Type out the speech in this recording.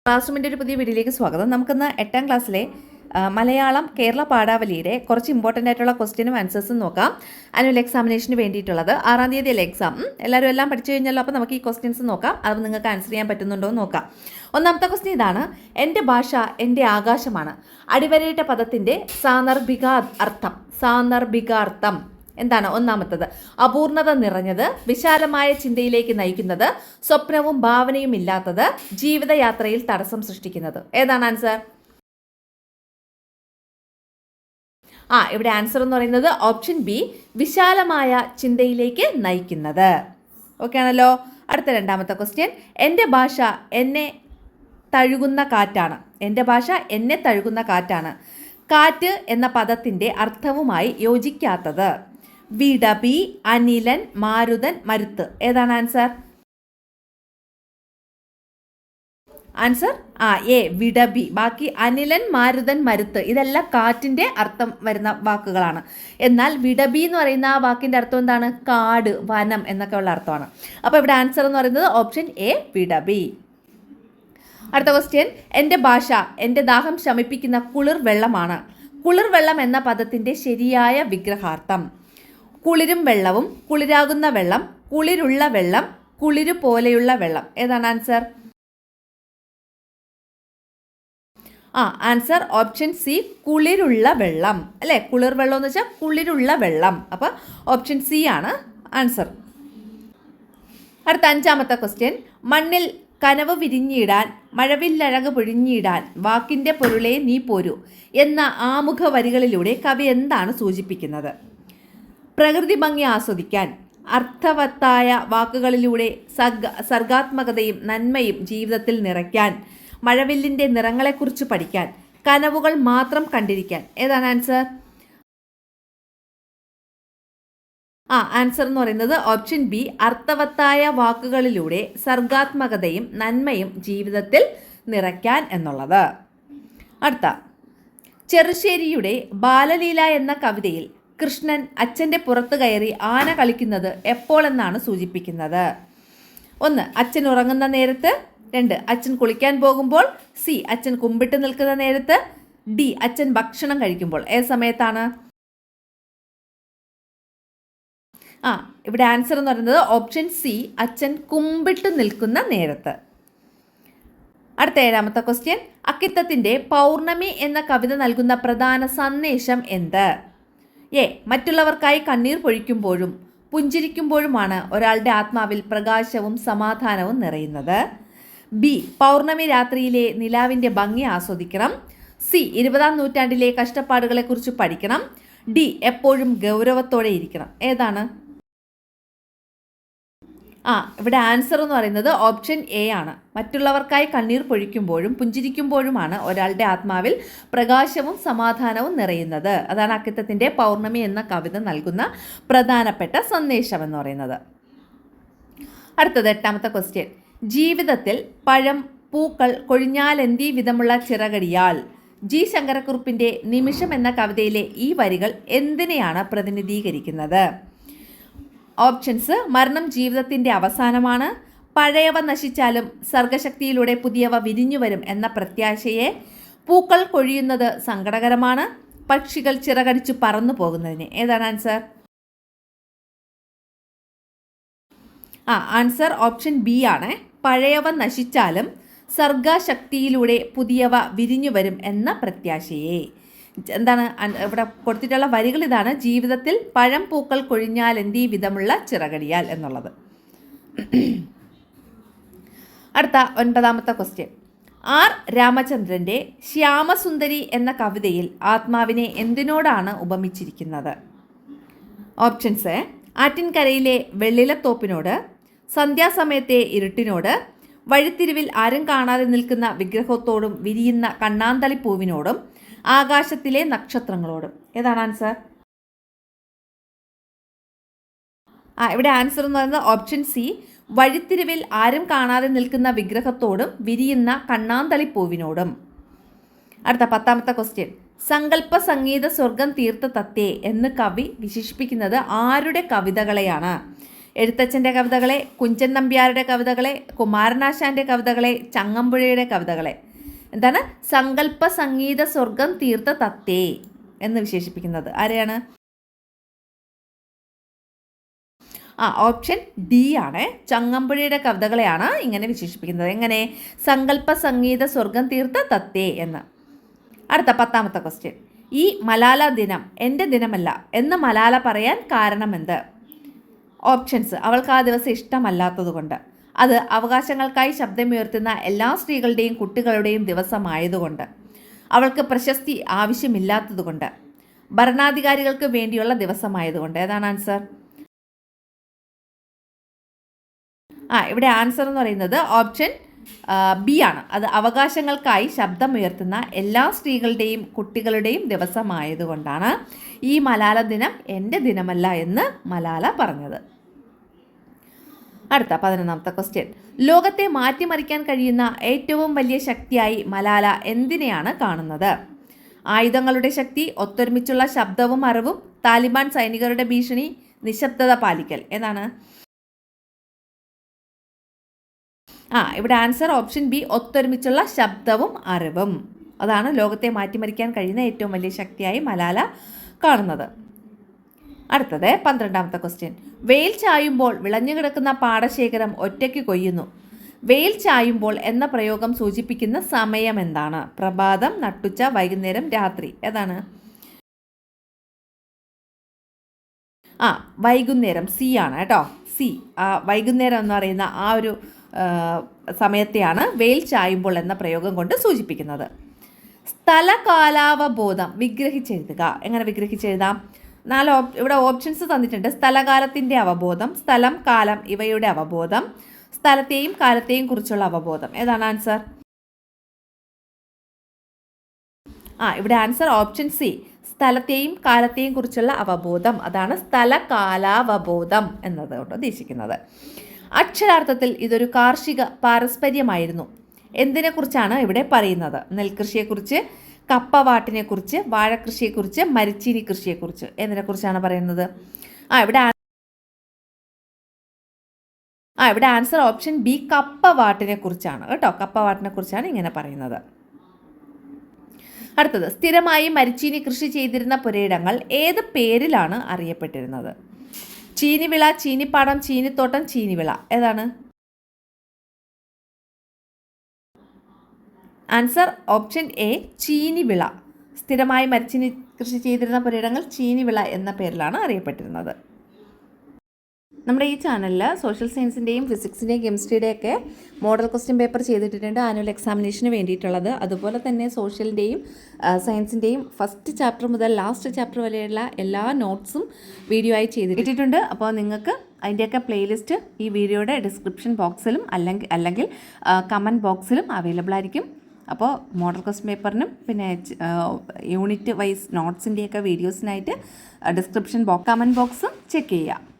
Class റൂമിൻ്റെ ഒരു പുതിയ വീഡിയോയിലേക്ക് സ്വാഗതം. നമുക്കിന്ന് 8ാം ക്ലാസ്സിലെ മലയാളം കേരള പാഠാവലിയുടെ കുറച്ച് ഇമ്പോർട്ടൻ്റ് ആയിട്ടുള്ള ക്വസ്റ്റ്യനും ആൻസേഴ്സും നോക്കാം. ആനുവൽ എക്സാമിനേഷന് വേണ്ടിയിട്ടുള്ളത് 6-ാം തീയതിയല്ലേ എക്സാം. എല്ലാവരും എല്ലാം പഠിച്ചു കഴിഞ്ഞല്ലോ. അപ്പോൾ നമുക്ക് ഈ ക്വസ്റ്റ്യൻസ് നോക്കാം. അത് നിങ്ങൾക്ക് ആൻസർ ചെയ്യാൻ പറ്റുന്നുണ്ടോ എന്ന് നോക്കാം. ഒന്നാമത്തെ ക്വസ്റ്റ്യൻ ഇതാണ്: എൻ്റെ ഭാഷ എൻ്റെ ആകാശമാണ്. അടിവരയിട്ട പദത്തിൻ്റെ സാന്ദർഭികാർത്ഥം എന്താണ്? ഒന്നാമത്തത് അപൂർണത നിറഞ്ഞത്, വിശാലമായ ചിന്തയിലേക്ക് നയിക്കുന്നത്, സ്വപ്നവും ഭാവനയും ഇല്ലാത്തത്, ജീവിതയാത്രയിൽ തടസ്സം സൃഷ്ടിക്കുന്നത്. ഏതാണ് ആൻസർ? ഇവിടെ ആൻസർ എന്ന് പറയുന്നത് ഓപ്ഷൻ ബി, വിശാലമായ ചിന്തയിലേക്ക് നയിക്കുന്നത്. ഓക്കെ ആണല്ലോ. അടുത്ത രണ്ടാമത്തെ ക്വസ്റ്റ്യൻ: എൻ്റെ ഭാഷ എന്നെ തഴുകുന്ന കാറ്റാണ്. എൻ്റെ ഭാഷ എന്നെ തഴുകുന്ന കാറ്റാണ്. കാറ്റ് എന്ന പദത്തിൻ്റെ അർത്ഥവുമായി യോജിക്കാത്തത്. വിടബി, അനിലൻ, മാരുതൻ, മരുത്ത്. ഏതാണ് ആൻസർ? Answer A, വിടബി. ബാക്കി അനിലൻ, മാരുതൻ, മരുത്ത് ഇതെല്ലാം കാറ്റിൻ്റെ അർത്ഥം വരുന്ന വാക്കുകളാണ്. എന്നാൽ വിടബി എന്ന് പറയുന്ന ആ വാക്കിൻ്റെ അർത്ഥം എന്താണ്? കാട്, വനം എന്നൊക്കെ ഉള്ള അർത്ഥമാണ്. അപ്പോൾ ഇവിടെ ആൻസർ എന്ന് പറയുന്നത് ഓപ്ഷൻ എ, വിടബി. അടുത്ത ക്വസ്റ്റ്യൻ: എൻ്റെ ഭാഷ എൻ്റെ ദാഹം ശമിപ്പിക്കുന്ന കുളിർ വെള്ളമാണ്. കുളിർ വെള്ളം എന്ന പദത്തിൻ്റെ ശരിയായ വിഗ്രഹാർത്ഥം. കുളിരും വെള്ളവും, കുളിരാകുന്ന വെള്ളം, കുളിരുള്ള വെള്ളം, കുളിരു പോലെയുള്ള വെള്ളം. ഏതാണ് ആൻസർ? ആൻസർ ഓപ്ഷൻ സി, കുളിരുള്ള വെള്ളം. അല്ലേ? കുളിർ വെള്ളം എന്ന് വെച്ചാൽ കുളിരുള്ള വെള്ളം. അപ്പോൾ ഓപ്ഷൻ സി ആണ് ആൻസർ. അടുത്ത അഞ്ചാമത്തെ ക്വസ്റ്റ്യൻ: മണ്ണിൽ കനവ് വിരിഞ്ഞിടാൻ, മഴവില്ലഴക് പൊഴിഞ്ഞിടാൻ, വാക്കിൻ്റെ പൊരുളെ നീ പോരൂ എന്ന ആമുഖ വരികളിലൂടെ കവി എന്താണ് സൂചിപ്പിക്കുന്നത്? പ്രകൃതി ഭംഗി ആസ്വദിക്കാൻ, അർത്ഥവത്തായ വാക്കുകളിലൂടെ സർഗാത്മകതയും നന്മയും ജീവിതത്തിൽ നിറയ്ക്കാൻ, മഴവില്ലിൻ്റെ നിറങ്ങളെക്കുറിച്ച് പഠിക്കാൻ, കനവുകൾ മാത്രം കണ്ടിരിക്കാൻ. ഏതാണ് ആൻസർ? ആൻസർ എന്ന് പറയുന്നത് ഓപ്ഷൻ ബി, അർത്ഥവത്തായ വാക്കുകളിലൂടെ സർഗാത്മകതയും നന്മയും ജീവിതത്തിൽ നിറയ്ക്കാൻ എന്നുള്ളത്. അടുത്ത: ചെറുശ്ശേരിയുടെ ബാലലീല എന്ന കവിതയിൽ കൃഷ്ണൻ അച്ഛൻ്റെ പുറത്ത് കയറി ആന കളിക്കുന്നത് എപ്പോൾ എന്നാണ് സൂചിപ്പിക്കുന്നത്? 1, അച്ഛൻ ഉറങ്ങുന്ന നേരത്ത്. 2, അച്ഛൻ കുളിക്കാൻ പോകുമ്പോൾ. സി, അച്ഛൻ കുമ്പിട്ട് നിൽക്കുന്ന നേരത്ത്. ഡി, അച്ഛൻ ഭക്ഷണം കഴിക്കുമ്പോൾ. ഏത് സമയത്താണ്? ഇവിടെ ആൻസർ എന്ന് പറയുന്നത് ഓപ്ഷൻ സി, അച്ഛൻ കുമ്പിട്ട് നിൽക്കുന്ന നേരത്ത്. അടുത്ത 7ാമത്തെ ക്വസ്റ്റ്യൻ: അക്കിത്തത്തിൻ്റെ പൗർണമി എന്ന കവിത നൽകുന്ന പ്രധാന സന്ദേശം എന്ത്? എ, മറ്റുള്ളവർക്കായി കണ്ണീർ പൊഴിക്കുമ്പോഴും പുഞ്ചിരിക്കുമ്പോഴുമാണ് ഒരാളുടെ ആത്മാവിൽ പ്രകാശവും സമാധാനവും നിറയുന്നത്. ബി, പൗർണമി രാത്രിയിലെ നിലാവിൻ്റെ ഭംഗി ആസ്വദിക്കണം. സി, 20ാം നൂറ്റാണ്ടിലെ കഷ്ടപ്പാടുകളെക്കുറിച്ച് പഠിക്കണം. ഡി, എപ്പോഴും ഗൗരവത്തോടെ ഇരിക്കണം. ഏതാണ്? ഇവിടെ ആൻസർ എന്ന് പറയുന്നത് ഓപ്ഷൻ എ ആണ്. മറ്റുള്ളവർക്കായി കണ്ണീർ പൊഴിക്കുമ്പോഴും പുഞ്ചിരിക്കുമ്പോഴുമാണ് ഒരാളുടെ ആത്മാവിൽ പ്രകാശവും സമാധാനവും നിറയുന്നത്. അതാണ് അക്കിത്തത്തിൻ്റെ പൗർണമി എന്ന കവിത നൽകുന്ന പ്രധാനപ്പെട്ട സന്ദേശം എന്ന് പറയുന്നത്. അടുത്തത് 8ാമത്തെ ക്വസ്റ്റ്യൻ: ജീവിതത്തിൽ പഴം, പൂക്കൾ കൊഴിഞ്ഞാലെന്തീ വിധമുള്ള ചിറകടിയാൽ. ജി ശങ്കരക്കുറുപ്പിൻ്റെ നിമിഷം എന്ന കവിതയിലെ ഈ വരികൾ എന്തിനെയാണ് പ്രതിനിധീകരിക്കുന്നത്? ഓപ്ഷൻസ്: മരണം ജീവിതത്തിൻ്റെ അവസാനമാണ്, പഴയവ നശിച്ചാലും സർഗശക്തിയിലൂടെ പുതിയവ വിരിഞ്ഞു വരും എന്ന പ്രത്യാശയെ, പൂക്കൾ കൊഴിയുന്നത് സങ്കടകരമാണ്, പക്ഷികൾ ചിറകടിച്ചു പറന്നു പോകുന്നതിന്. ഏതാണ് ആൻസർ? ആൻസർ ഓപ്ഷൻ ബി ആണ്. പഴയവ നശിച്ചാലും സർഗശക്തിയിലൂടെ പുതിയവ വിരിഞ്ഞു വരും എന്ന പ്രത്യാശയെ. എന്താണ് ഇവിടെ കൊടുത്തിട്ടുള്ള വരികൾ? ഇതാണ്: ജീവിതത്തിൽ പഴം, പൂക്കൾ കൊഴിഞ്ഞാൽ എന്തീ വിധമുള്ള ചിറകടിയാൽ എന്നുള്ളത്. അടുത്ത 9ാമത്തെ ക്വസ്റ്റ്യൻ: ആർ രാമചന്ദ്രൻ്റെ ശ്യാമസുന്ദരി എന്ന കവിതയിൽ ആത്മാവിനെ എന്തിനോടാണ് ഉപമിച്ചിരിക്കുന്നത്? ഓപ്ഷൻസ്: ആറ്റിൻകരയിലെ വെള്ളിലത്തോപ്പിനോട്, സന്ധ്യാസമയത്തെ ഇരുട്ടിനോട്, വഴിത്തിരിവിൽ ആരും കാണാതെ നിൽക്കുന്ന വിഗ്രഹത്തോടും വിരിയുന്ന കണ്ണാന്തളിപ്പൂവിനോടും, ആകാശത്തിലെ നക്ഷത്രങ്ങളോടും. ഏതാണ് ആൻസർ? ഇവിടെ ആൻസർ എന്ന് പറയുന്നത് ഓപ്ഷൻ സി, വഴിത്തിരിവിൽ ആരും കാണാതെ നിൽക്കുന്ന വിഗ്രഹത്തോടും വിരിയുന്ന കണ്ണാന്തളിപ്പൂവിനോടും. അടുത്ത 10ാമത്തെ ക്വസ്റ്റ്യൻ: സങ്കല്പ സംഗീത സ്വർഗം തീർത്ത തത്തേ എന്ന് കവി വിശേഷിപ്പിക്കുന്നത് ആരുടെ കവിതകളെയാണ്? എഴുത്തച്ഛൻ്റെ കവിതകളെ, കുഞ്ചൻ നമ്പ്യാരുടെ കവിതകളെ, കുമാരനാശാൻ്റെ കവിതകളെ, ചങ്ങമ്പുഴയുടെ കവിതകളെ എന്താണ് സങ്കല്പ സംഗീത സ്വർഗം തീർത്ത തത്തേ എന്ന് വിശേഷിപ്പിക്കുന്നത് ആരെയാണ്? ഓപ്ഷൻ ഡി ആണ്. ചങ്ങമ്പുഴയുടെ കവിതകളെയാണ് ഇങ്ങനെ വിശേഷിപ്പിക്കുന്നത്. എങ്ങനെ? സങ്കല്പ സംഗീത സ്വർഗം തീർത്ത തത്തേ എന്ന്. അടുത്ത 10ാമത്തെ ക്വസ്റ്റ്യൻ. ഈ മലാല ദിനം എൻ്റെ ദിനമല്ല എന്ന് മലാല പറയാൻ കാരണമെന്ത്? ഓപ്ഷൻസ്. അവൾക്ക് ആ ദിവസം ഇഷ്ടമല്ലാത്തതുകൊണ്ട്, അത് അവകാശങ്ങൾക്കായി ശബ്ദമുയർത്തുന്ന എല്ലാ സ്ത്രീകളുടെയും കുട്ടികളുടെയും ദിവസമായതുകൊണ്ട്, അവൾക്ക് പ്രശസ്തി ആവശ്യമില്ലാത്തതുകൊണ്ട്, ഭരണാധികാരികൾക്ക് വേണ്ടിയുള്ള ദിവസമായതുകൊണ്ട്. ഏതാണ് ആൻസർ? ഇവിടെ ആൻസർ എന്ന് പറയുന്നത് ഓപ്ഷൻ ബി ആണ്. അത് അവകാശങ്ങൾക്കായി ശബ്ദമുയർത്തുന്ന എല്ലാ സ്ത്രീകളുടെയും കുട്ടികളുടെയും ദിവസമായതുകൊണ്ടാണ് ഈ മലാല ദിനം എൻ്റെ ദിനമല്ല എന്ന് മലാല പറഞ്ഞത്. അടുത്ത 11ാമത്തെ ക്വസ്റ്റ്യൻ. ലോകത്തെ മാറ്റിമറിക്കാൻ കഴിയുന്ന ഏറ്റവും വലിയ ശക്തിയായി മലാല എന്തിനെയാണ് കാണുന്നത്? ആയുധങ്ങളുടെ ശക്തി, ഒത്തൊരുമിച്ചുള്ള ശബ്ദവും അറിവും, താലിബാൻ സൈനികരുടെ ഭീഷണി, നിശബ്ദത പാലിക്കൽ. ഏതാണ്? ഇവിടെ ആൻസർ ഓപ്ഷൻ ബി, ഒത്തൊരുമിച്ചുള്ള ശബ്ദവും അറിവും. അതാണ് ലോകത്തെ മാറ്റിമറിക്കാൻ കഴിയുന്ന ഏറ്റവും വലിയ ശക്തിയായി മലാല കാണുന്നത്. അടുത്തത് 12ാമത്തെ ക്വസ്റ്റ്യൻ. വെയിൽ ചായുമ്പോൾ വിളഞ്ഞു കിടക്കുന്ന പാടശേഖരം ഒറ്റയ്ക്ക് കൊയ്യുന്നു. വെയിൽ ചായുമ്പോൾ എന്ന പ്രയോഗം സൂചിപ്പിക്കുന്ന സമയം എന്താണ്? പ്രഭാതം, നട്ടുച്ച, വൈകുന്നേരം, രാത്രി. ഏതാണ്? വൈകുന്നേരം. സി ആണ് കേട്ടോ. സി. വൈകുന്നേരം എന്ന് പറയുന്ന ആ ഒരു സമയത്തെയാണ് വെയിൽ ചായുമ്പോൾ എന്ന പ്രയോഗം കൊണ്ട് സൂചിപ്പിക്കുന്നത്. സ്ഥലകാലാവബോധം വിഗ്രഹിച്ചെഴുതുക. എങ്ങനെ വിഗ്രഹിച്ചെഴുതാം? 4 ഇവിടെ ഓപ്ഷൻസ് തന്നിട്ടുണ്ട്. സ്ഥലകാലത്തിൻ്റെ അവബോധം, സ്ഥലം, കാലം ഇവയുടെ അവബോധം, സ്ഥലത്തെയും കാലത്തെയും കുറിച്ചുള്ള അവബോധം. ഏതാണ് ആൻസർ? ഇവിടെ ആൻസർ ഓപ്ഷൻ സി, സ്ഥലത്തെയും കാലത്തെയും കുറിച്ചുള്ള അവബോധം. അതാണ് സ്ഥലകാലാവബോധം എന്നതുകൊണ്ട് ഉദ്ദേശിക്കുന്നത്. അക്ഷരാർത്ഥത്തിൽ ഇതൊരു കാർഷിക പാരസ്പര്യമായിരുന്നു. എന്തിനെക്കുറിച്ചാണ് ഇവിടെ പറയുന്നത്? നെൽകൃഷിയെക്കുറിച്ച്, കപ്പവാട്ടിനെക്കുറിച്ച്, വാഴക്കൃഷിയെക്കുറിച്ച്, മരിച്ചീനി കൃഷിയെക്കുറിച്ച്. എന്തിനെക്കുറിച്ചാണ് പറയുന്നത്? ഇവിടെ ആൻസർ ഓപ്ഷൻ ബി, കപ്പവാട്ടിനെ കുറിച്ചാണ് കേട്ടോ. കപ്പവാട്ടിനെ കുറിച്ചാണ് ഇങ്ങനെ പറയുന്നത്. അടുത്തത്. സ്ഥിരമായി മരിച്ചീനി കൃഷി ചെയ്തിരുന്ന പുരയിടങ്ങൾ ഏത് പേരിലാണ് അറിയപ്പെട്ടിരുന്നത്? ചീനിവിള, ചീനിപ്പാടം, ചീനിത്തോട്ടം, ചീനിവിള. ഏതാണ് ആൻസർ? Option A, Cheenivila. സ്ഥിരമായി മരിച്ചീനി കൃഷി ചെയ്തിരുന്ന പുരയിടങ്ങൾ ചീനിവിള എന്ന പേരിലാണ് അറിയപ്പെട്ടിരുന്നത്. നമ്മുടെ ഈ ചാനലിൽ സോഷ്യൽ സയൻസിൻ്റെയും ഫിസിക്സിൻ്റെയും കെമിസ്ട്രിയുടെയൊക്കെ മോഡൽ ക്വസ്റ്റ്യൻ പേപ്പർ ചെയ്തിട്ടുണ്ട് ആനുവൽ എക്സാമിനേഷന് വേണ്ടിയിട്ടുള്ളത്. അതുപോലെ തന്നെ സോഷ്യലിൻ്റെയും സയൻസിൻ്റെയും ഫസ്റ്റ് ചാപ്റ്റർ മുതൽ ലാസ്റ്റ് ചാപ്റ്റർ വരെയുള്ള എല്ലാ നോട്ട്സും വീഡിയോ ആയി ചെയ്തിട്ടുണ്ട്. അപ്പോൾ നിങ്ങൾക്ക് അതിൻ്റെയൊക്കെ പ്ലേലിസ്റ്റ് ഈ വീഡിയോയുടെ ഡിസ്ക്രിപ്ഷൻ ബോക്സിലും അല്ലെങ്കിൽ കമൻറ്റ് ബോക്സിലും അവൈലബിൾ ആയിരിക്കും. അപ്പോൾ മോഡൽ ക്വസ്റ്റ്യൻ പേപ്പറിനും പിന്നെ യൂണിറ്റ് വൈസ് നോട്ട്സിൻ്റെയൊക്കെ വീഡിയോസിനായിട്ട് ഡിസ്ക്രിപ്ഷൻ കമൻറ്റ് ബോക്സും ചെക്ക് ചെയ്യുക.